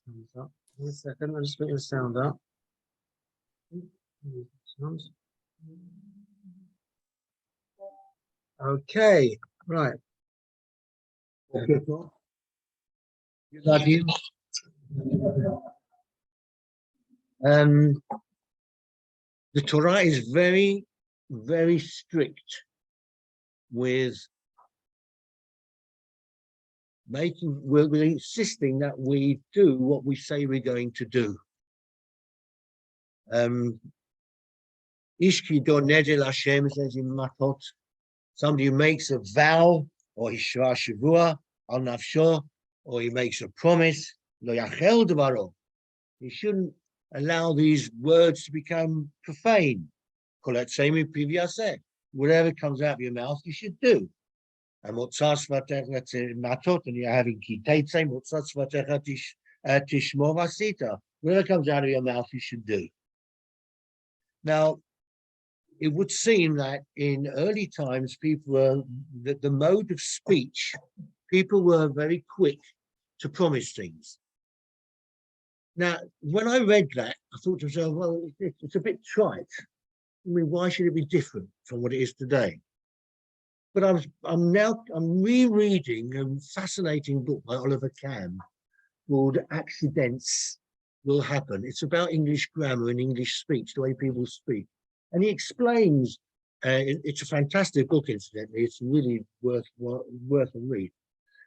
Thumbs up. One second, I'll just put your sound up. Okay, right. Okay, cool. Rabbi. The Torah is very, very strict with we're insisting that we do what we say we're going to do. Ishki do nedel Hashem says in Matot, somebody who makes a vow or hishra shavua al nafsho, or he makes a promise, lo yachel devaro. He shouldn't allow these words to become profane. Whatever comes out of your mouth, you should do. And motzas vatecha matot, and you're having kitetze, motzas vatecha tishmo vasita. Whatever comes out of your mouth, you should do. Now, it would seem that in early times, people were, the mode of speech, people were very quick to promise things. Now, when I read that, I thought to myself, well, it's a bit trite. I mean, why should it be different from what it is today? But I'm rereading a fascinating book by Oliver Cam called Accidents Will Happen. It's about English grammar and English speech, the way people speak. And he explains, it's a fantastic book, incidentally, it's really worth a read.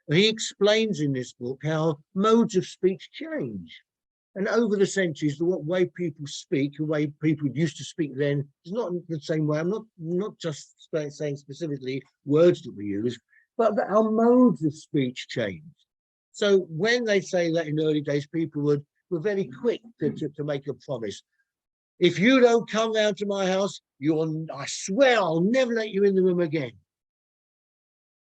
And he explains in this book how modes of speech change. And over the centuries, the way people speak, the way people used to speak then, is not the same way. I'm not just saying specifically words that we use, but that our modes of speech change. So when they say that in early days, people were very quick to make a promise. If you don't come round to my house, I swear I'll never let you in the room again.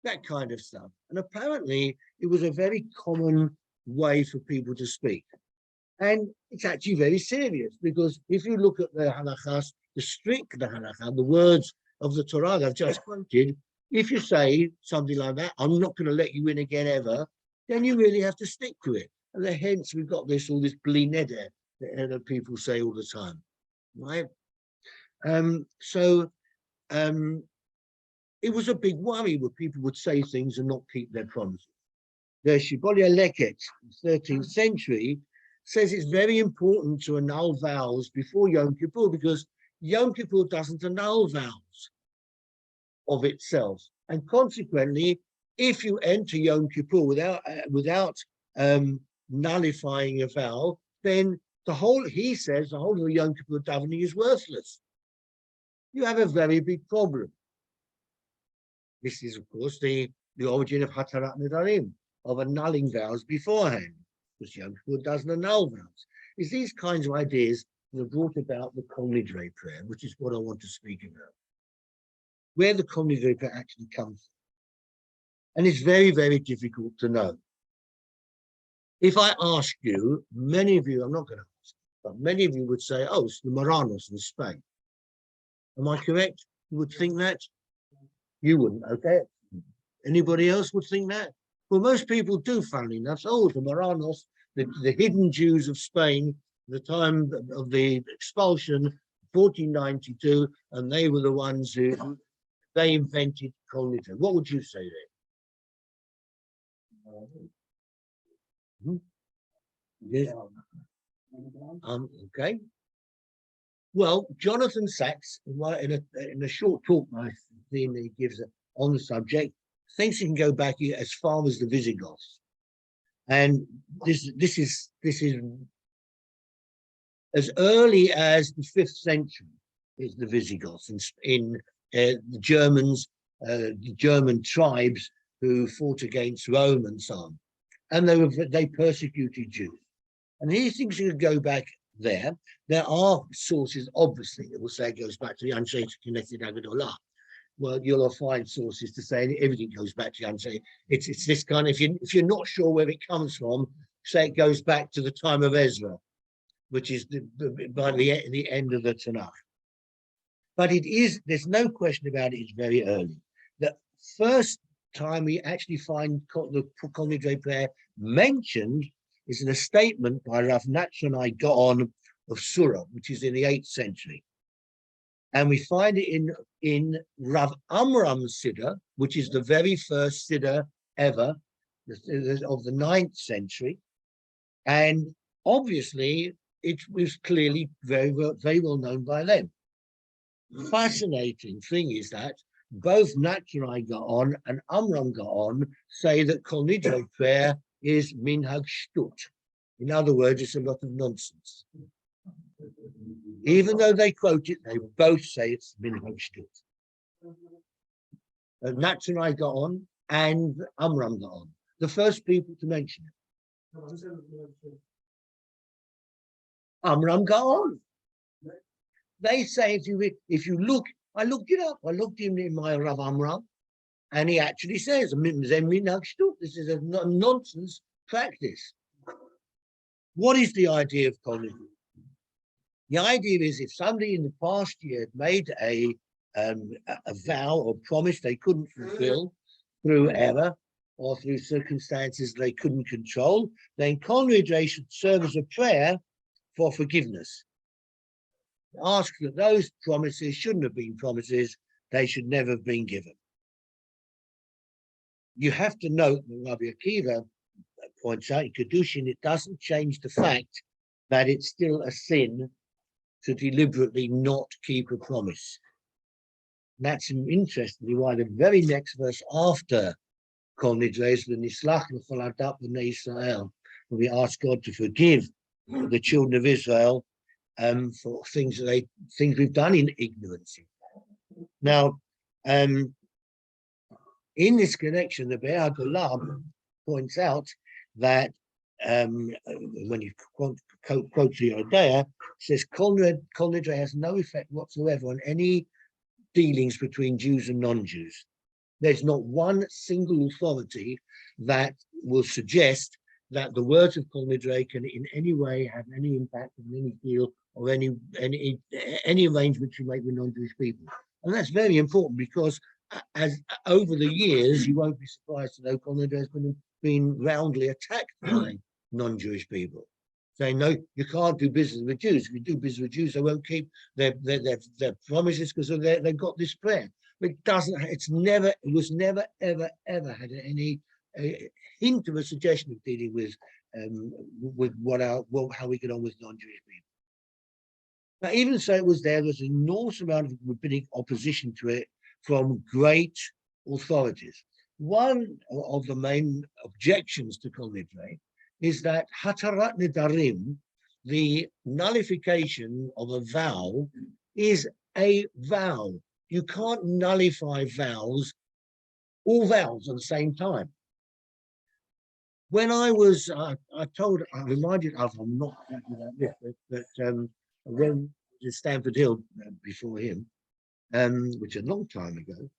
That kind of stuff. And apparently, it was a very common way for people to speak. And it's actually very serious, because if you look at the halachas, the strict halachah, the words of the Torah I've just quoted, if you say something like that, I'm not going to let you in again ever, then you really have to stick to it. And hence we've got all this bli neder that people say all the time, right? It was a big worry where people would say things and not keep their promises. The Shibolia Leket, 13th century, says it's very important to annul vows before Yom Kippur, because Yom Kippur doesn't annul vows of itself. And consequently, if you enter Yom Kippur without nullifying a vow, then he says the whole of the Yom Kippur davening is worthless. You have a very big problem. This is, of course, the origin of Hatarat Nedarim, of annulling vows beforehand, because Yom Kippur doesn't annul vows. It's these kinds of ideas that have brought about the Kol Nidrei prayer, which is what I want to speak about. Where the Kol Nidrei prayer actually comes from. And it's very, very difficult to know. If I ask you, many of you, I'm not going to ask, but many of you would say, oh, it's the Marranos in Spain. Am I correct? You would think that? You wouldn't, okay? Anybody else would think that? Well, most people do, funnily enough. Oh, the Marranos, the hidden Jews of Spain, the time of the expulsion, 1492, and they were the ones who they invented Kol Nidrei. What would you say there? Yeah. Okay. Well, Jonathan Sachs, in a short talk he gives on the subject, thinks it can go back as far as the Visigoths, and this is as early as the 5th century. Is the Visigoths in the Germans, the German tribes who fought against Rome and so on, and they persecuted Jews, and he thinks it could go back there. There are sources, obviously, that will say it goes back to the Anshe Knesset Agadolah. Well, you'll find sources to say everything goes back to the Anshe. It's this kind of, if you're not sure where it comes from, say it goes back to the time of Ezra, which is by the end of the Tanakh. But there's no question about it, it's very early. The first time we actually find the Kol Nidrei prayer mentioned is in a statement by Rav Nachmanai Gaon of Surah, which is in the 8th century. And we find it in Rav Amram's Siddur, which is the very first Siddur ever of the 9th century. And obviously, it was clearly very well known by them. Fascinating thing is that both Nachmanai Gaon and Amram Gaon say that Kol Nidre prayer is minhag shtut. In other words, it's a lot of nonsense. Even though they quote it, they both say it's minhag shtut. Nachmanai Gaon and Amram Gaon, the first people to mention it. Amram Gaon. They say if you look, I looked it up. I looked in my Rav Amram, and he actually says, this is a nonsense practice. What is the idea of Kol Nidre? The idea is if somebody in the past year had made a vow or promise they couldn't fulfill through error or through circumstances they couldn't control, then Kol Nidre should serve as a prayer for forgiveness. Ask that those promises shouldn't have been promises, they should never have been given. You have to note that Rabbi Akiva points out in Kedushin, it doesn't change the fact that it's still a sin to deliberately not keep a promise. And that's interestingly why the very next verse after Kol Nidre is the Nislach l'chol adat b'nei Yisrael, when we ask God to forgive the children of Israel for things we've done in ignorance. Now, in this connection, the Be'er HaGolam points out that when you quote the Yodea, it says Kol Nidre has no effect whatsoever on any dealings between Jews and non-Jews. There's not one single authority that will suggest that the words of Kol Nidre can in any way have any impact on any deal or any arrangements you make with non-Jewish people. And that's very important because as over the years, you won't be surprised to know Kol Nidre has been roundly attacked by non-Jewish people, saying, no, you can't do business with Jews. If you do business with Jews, they won't keep their promises because they've got this prayer. But it was never, ever, ever had any hint of a suggestion of dealing with how we get on with non-Jewish people. Now, even so, there's an enormous amount of rabbinic opposition to it from great authorities. One of the main objections to Kol Nidre is that Hatarat Nedarim, the nullification of a vow, is a vow. You can't nullify all vows at the same time. When I was, I reminded of, I'm not happy about this, but I went to Stamford Hill before him, which is a long time ago.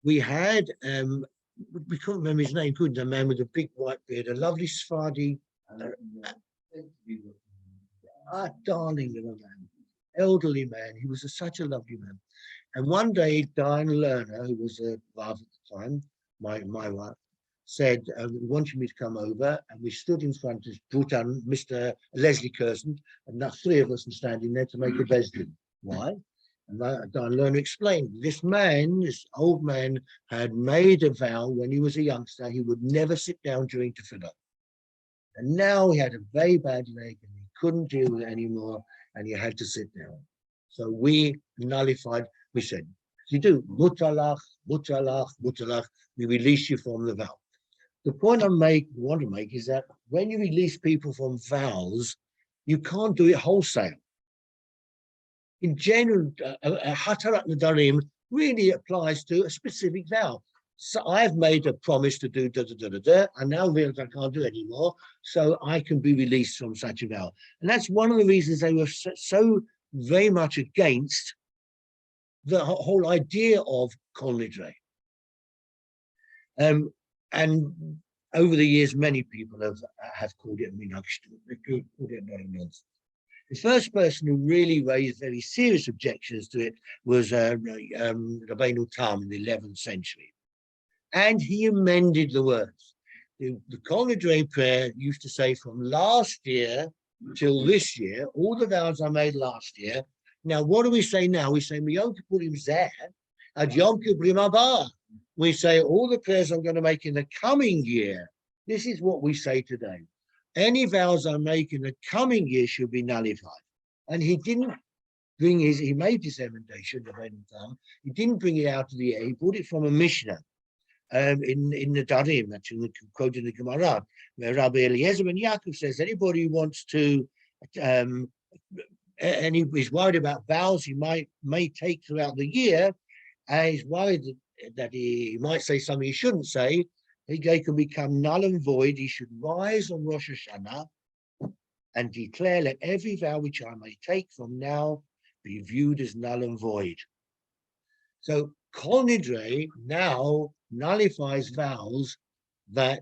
We had, we couldn't remember his name, couldn't, a man with a big white beard, a lovely Sephardi, darling of a man, elderly man. He was such a lovely man. And one day, Diane Lerner, who was a Rav at the time, my wife, said, we want me to come over, and we stood in front of Bhutan, Mr. Leslie Curzon, and now 3 of us were standing there to make a bezdin. Why? And Diane Lerner explained, this old man, had made a vow when he was a youngster, he would never sit down during tefillah. And now he had a very bad leg, and he couldn't deal with it anymore, and he had to sit down. So we nullified, we said, you do, mutalach, mutalach, mutalach, we release you from the vow. The point I want to make is that when you release people from vows, you can't do it wholesale. In general, Hatarat Nedarim really applies to a specific vow. So I've made a promise to do da-da-da-da-da, and now realize I can't do it anymore, so I can be released from such a vow. And that's one of the reasons they were so very much against the whole idea of Kol Nidre. And over the years, many people have called it minhag shtut. They called it nonsense. The first person who really raised very serious objections to it was Rabbeinu Tam in the 11th century. And he amended the words. the Kol Nidre prayer used to say from last year till this year, all the vows I made last year. Now, what do we say now? We say, Yom Kippurim Zeh, Ad Yom Kippurim Haba. We say all the prayers I'm going to make in the coming year. This is what we say today. Any vows I make in the coming year should be nullified. And he didn't bring he made his emendation, he didn't bring it out of the air, he brought it from a Mishnah. In the Darim, actually quoted in the Gemara, where Rabbi Eliezer ben Yaakov says anybody who wants to, and he's worried about vows he may take throughout the year, and he's worried that he might say something he shouldn't say, he can become null and void. He should rise on Rosh Hashanah and declare, let every vow which I may take from now be viewed as null and void. So Kol Nidre now nullifies vows that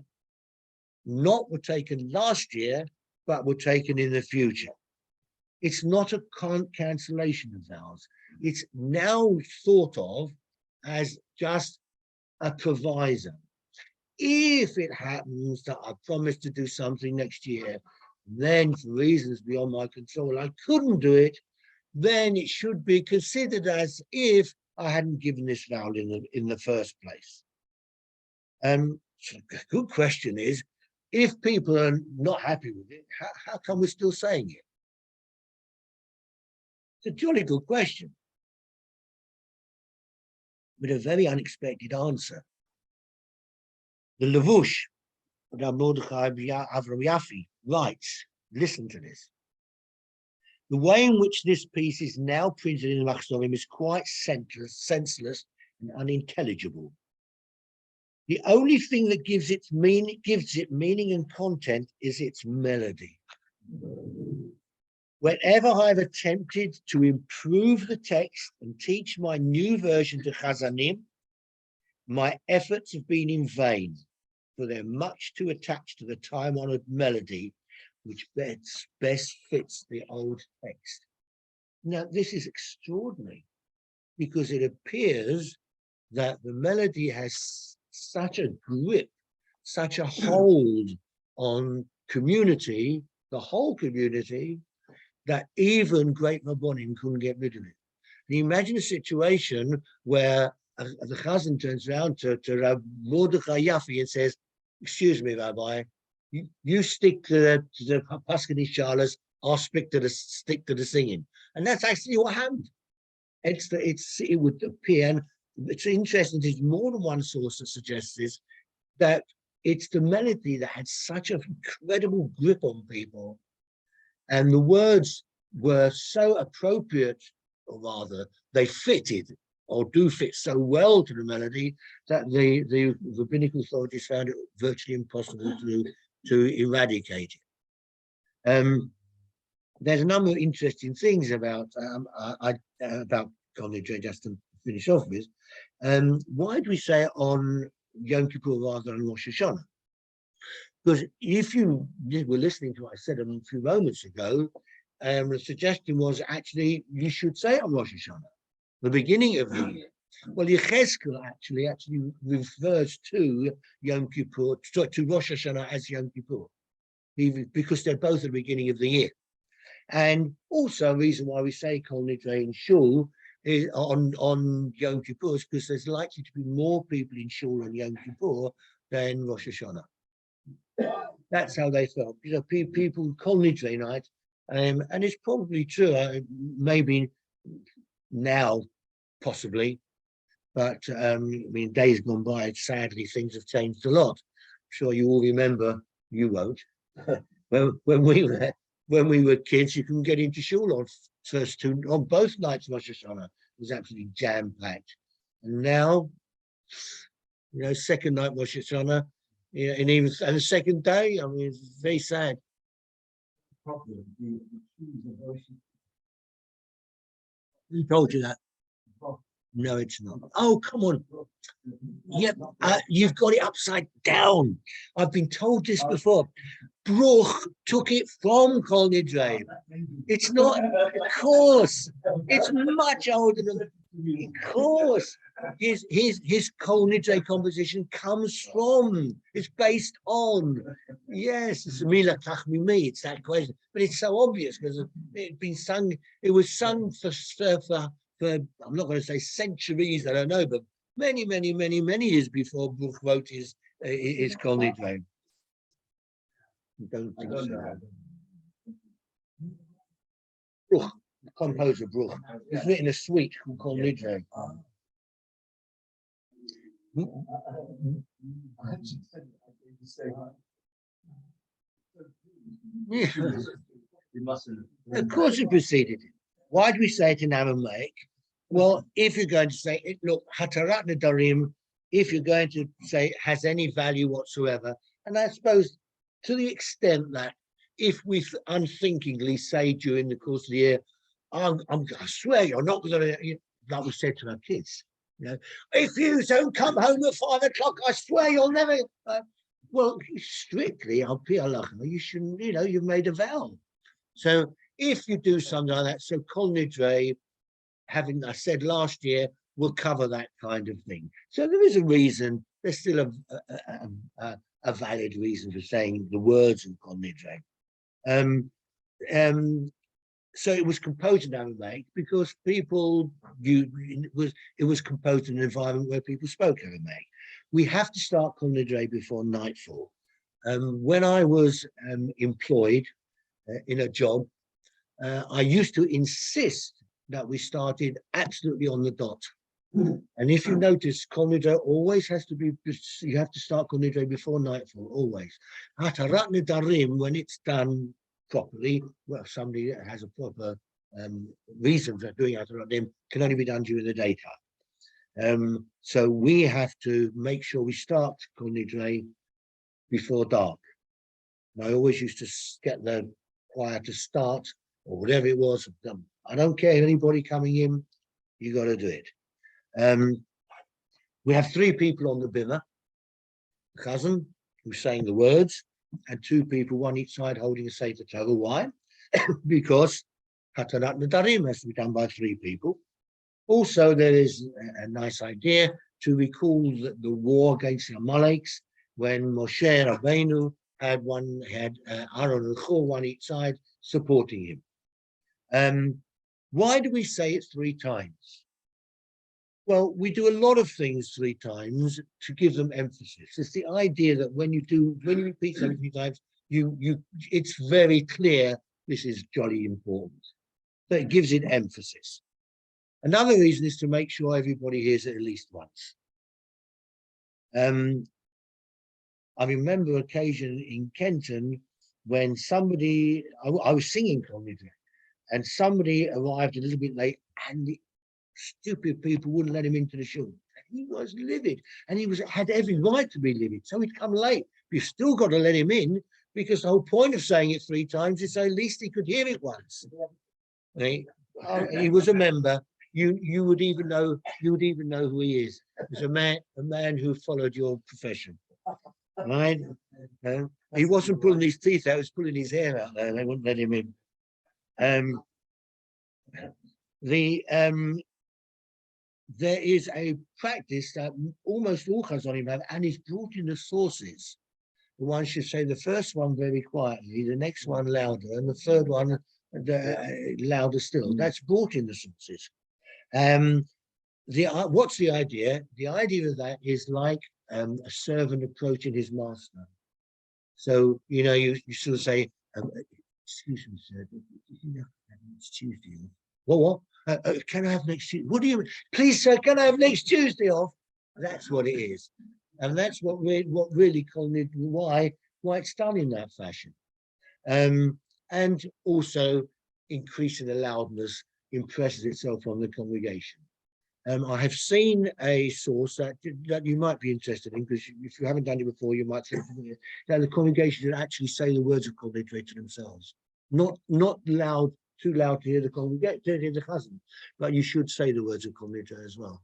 not were taken last year, but were taken in the future. It's not a cancellation of vows. It's now thought of as just a proviso. If it happens that I promised to do something next year, then for reasons beyond my control, I couldn't do it, then it should be considered as if I hadn't given this vow in the first place. So a good question is, if people are not happy with it, how come we're still saying it? It's a jolly good question, with a very unexpected answer. The Levush, Mordechai Avram Yafi, writes, listen to this. The way in which this piece is now printed in the Machzorim is quite senseless and unintelligible. The only thing that gives it meaning and content is its melody. Whenever I've attempted to improve the text and teach my new version to Chazanim, my efforts have been in vain, for they're much too attached to the time-honored melody which best fits the old text. Now, this is extraordinary because it appears that the melody has such a grip, such a hold on community, the whole community, that even great Rabbonim couldn't get rid of it. Can you imagine a situation where the Chazan turns around to Rabbi Mordechai Yafi and says, excuse me, Rabbi, you stick to the Paschal Shalas, I'll stick to the singing. And that's actually what happened. It would appear, and it's interesting, there's more than one source that suggests this, that it's the melody that had such an incredible grip on people, and the words were so appropriate, or rather, they fitted or do fit so well to the melody that the rabbinical authorities found it virtually impossible to eradicate it. There's a number of interesting things about Kol Nidre, just to finish off with. Why do we say it on Yom Kippur rather than Rosh Hashanah? Because if you were listening to what I said a few moments ago, the suggestion was actually you should say it on Rosh Hashanah, the beginning of the year. Well, Yechezkel actually refers to Yom Kippur, to Rosh Hashanah as Yom Kippur, because they're both at the beginning of the year. And also a reason why we say Kol Nidre in Shul is on Yom Kippur is because there's likely to be more people in Shul on Yom Kippur than Rosh Hashanah. That's how they felt. You know, people Kol Nidre night, and it's probably true. Maybe now, possibly, but I mean, days gone by. Sadly, things have changed a lot. I'm sure you all remember. You won't. when we were kids, you couldn't get into shul on both nights of Rosh Hashanah. It was absolutely jam packed. And now, you know, second night Rosh Hashanah, you know, and the second day, I mean, it's very sad. Who told you that? No, it's not. Oh, come on. Yep, you've got it upside down. I've been told this before. Bruch took it from Kol Nidre. It's not, of course. It's much older than Of course, his Kol Nidre composition comes from, it's based on, yes, it's Mila Tachmimi, it's that question, but it's so obvious because it'd been sung, it was sung for I'm not going to say centuries, I don't know, but many years before Bruch wrote his Kol Nidre. I don't think so. Bruch, the composer Bruch, he's written a suite called Kol Nidre. Yeah. Of course it preceded it. Why do we say it in Aramaic? Well, if you're going to say it, look, Hatarat Nedarim, if you're going to say it has any value whatsoever, and I suppose to the extent that if we unthinkingly say during the course of the year, I swear you're not going to, like we said to our kids, if you don't come home at 5 o'clock, I swear you'll never. Well, strictly, I'll be you shouldn't, you've made a vow. So if you do something like that, so Kol Nidre, having I said last year, will cover that kind of thing. So there is a reason. There's still a valid reason for saying the words of Kol Nidre. So it was composed in Aramaic because it was composed in an environment where people spoke Aramaic. We have to start Kol Nidre before nightfall. When I was employed in a job, I used to insist that we started absolutely on the dot. And if you notice, Kol Nidre always has to be, you have to start Kol Nidre before nightfall, always. Hatarat Nedarim, when it's done properly, well, somebody that has a proper reason for doing Hatarat Nedarim can only be done during the daytime. So we have to make sure we start Kol Nidre before dark. And I always used to get the choir to start, or whatever it was. I don't care anybody coming in, you got to do it. We have 3 people on the bimah, a cousin who's saying the words, and 2 people, one each side, holding a Sefer Torah. Why? Because Hatarat Nedarim has to be done by 3 people. Also, there is a nice idea to recall the war against the Amaleks when Moshe Rabbeinu had Aaron and Hur, one each side, supporting him. Why do we say it 3 times? Well, we do a lot of things 3 times to give them emphasis. It's the idea that when you repeat something 3 times, it's very clear this is jolly important. So it gives it emphasis. Another reason is to make sure everybody hears it at least once. I remember an occasion in Kenton when somebody, I was singing Kol Nidre, and somebody arrived a little bit late, and the stupid people wouldn't let him into the shul. He was livid, and he had every right to be livid, so he'd come late. You've still got to let him in, because the whole point of saying it 3 times is so at least he could hear it once. He was a member. You would even know who he is. He's a man who followed your profession. Right? He wasn't pulling his teeth out, he was pulling his hair out there. They wouldn't let him in. There is a practice that almost all Chazonim have, and is brought in the sources. One should say the first one very quietly, the next one louder, and the third one louder still. That's brought in the sources. What's the idea? The idea of that is like a servant approaching his master. So, you sort of say, excuse me, sir, it's Tuesday off. What? Can I have next Tuesday? What do you mean? Please, sir, can I have next Tuesday off? That's what it is. And that's what really why it's done in that fashion. And also increasing the loudness impresses itself on the congregation. I have seen a source that you might be interested in, because if you haven't done it before, you might think that the congregation should actually say the words of Kol Nidre to themselves, not loud, too loud to hear the congregation, to hear the chazan, but you should say the words of Kol Nidre as well,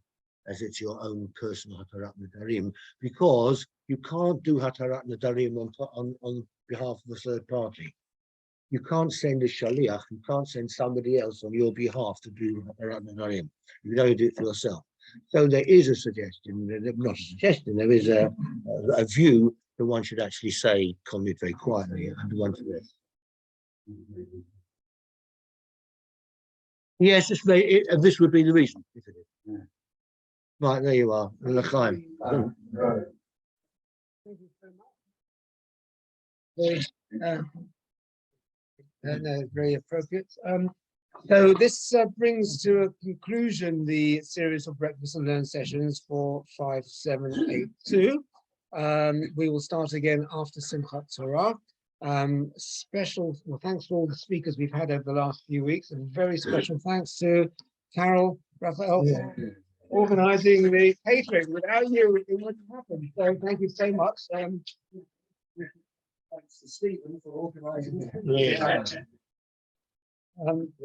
as it's your own personal Hatarat Nedarim, because you can't do Hatarat Nedarim on behalf of a third party. you can't send a shaliach, you can't send somebody else on your behalf to do him. You got to do it for yourself. So there is a suggestion, not a suggestion, there is a view that one should actually say commit very quietly and one for this. Yes, this would be the reason. Yeah. Right, there you are. L'chaim. Very appropriate. So this brings to a conclusion the series of breakfast and learn sessions for 5782. We will start again after Simchat Torah. Special thanks to all the speakers we've had over the last few weeks, and very special thanks to Carol Raphael for organizing the catering. Without you, it wouldn't happen. So thank you so much. Thanks to Stephen for organizing it.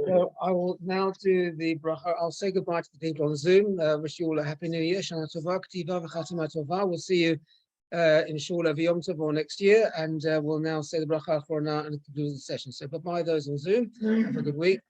So I will now do the bracha. I'll say goodbye to the people on Zoom. Wish you all a happy new year. Shana Tova, K'tiva v'chatima Tova. We'll see you in Shula v'Yom Tov next year, and we'll now say the bracha for now and conclude the session. So bye-bye those on Zoom. Have a good week.